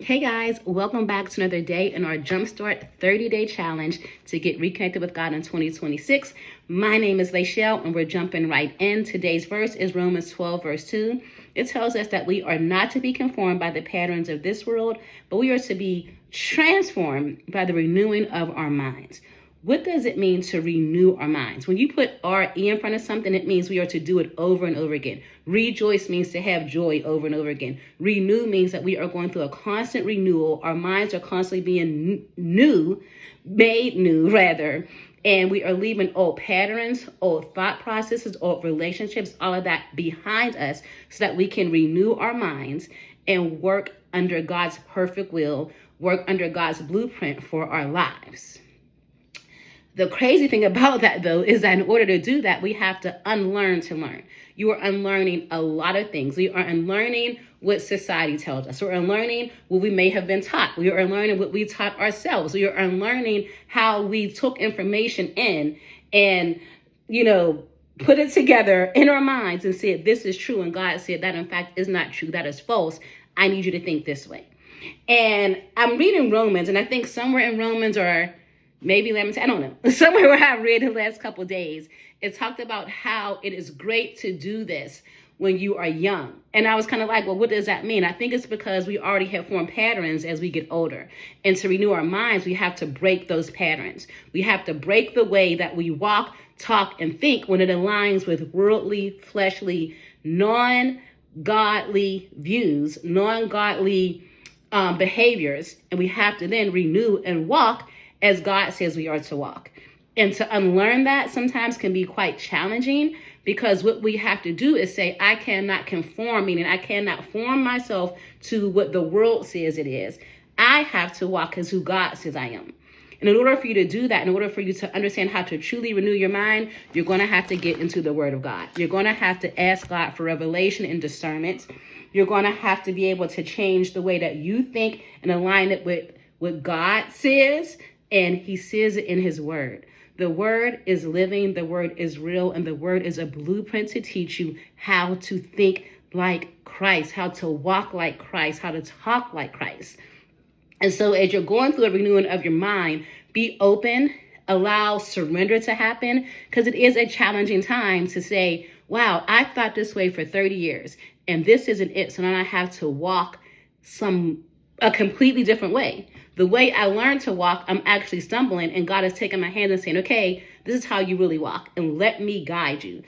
Hey guys, welcome back to another day in our Jumpstart 30-day challenge to get reconnected with God in 2026. My name is Lachelle and we're jumping right in. Today's verse is Romans 12 verse 2. It tells us that we are not to be conformed by the patterns of this world, but we are to be transformed by the renewing of our minds. What does it mean to renew our minds? When you put R-E in front of something, it means we are to do it over and over again. Rejoice means to have joy over and over again. Renew means that we are going through a constant renewal. Our minds are constantly being made new rather. And we are leaving old patterns, old thought processes, old relationships, all of that behind us so that we can renew our minds and work under God's perfect will, work under God's blueprint for our lives. The crazy thing about that, though, is that in order to do that, we have to unlearn to learn. You are unlearning a lot of things. We are unlearning what society tells us. We're unlearning what we may have been taught. We are unlearning what we taught ourselves. We are unlearning how we took information in and, put it together in our minds and said, this is true. And God said that, in fact, is not true. That is false. I need you to think this way. And I'm reading Romans, and I think somewhere in Romans or maybe Lemons, I don't know. Somewhere where I read the last couple of days, it talked about how it is great to do this when you are young. And I was kind of like, well, what does that mean? I think it's because we already have formed patterns as we get older. And to renew our minds, we have to break those patterns. We have to break the way that we walk, talk, and think when it aligns with worldly, fleshly, non-godly views, non-godly behaviors. And we have to then renew and walk as God says we are to walk. And to unlearn that sometimes can be quite challenging because what we have to do is say, I cannot conform, meaning I cannot form myself to what the world says it is. I have to walk as who God says I am. And in order for you to do that, in order for you to understand how to truly renew your mind, you're going to have to get into the Word of God. You're going to have to ask God for revelation and discernment. You're going to have to be able to change the way that you think and align it with what God says. And he says it in his word. The word is living, the word is real, and the word is a blueprint to teach you how to think like Christ, how to walk like Christ, how to talk like Christ. And so as you're going through a renewing of your mind, be open, allow surrender to happen, because it is a challenging time to say, wow, I thought this way for 30 years, and this isn't it. So now I have to walk a completely different way. The way I learned to walk, I'm actually stumbling, and God is taking my hand and saying, okay, this is how you really walk, and let me guide you.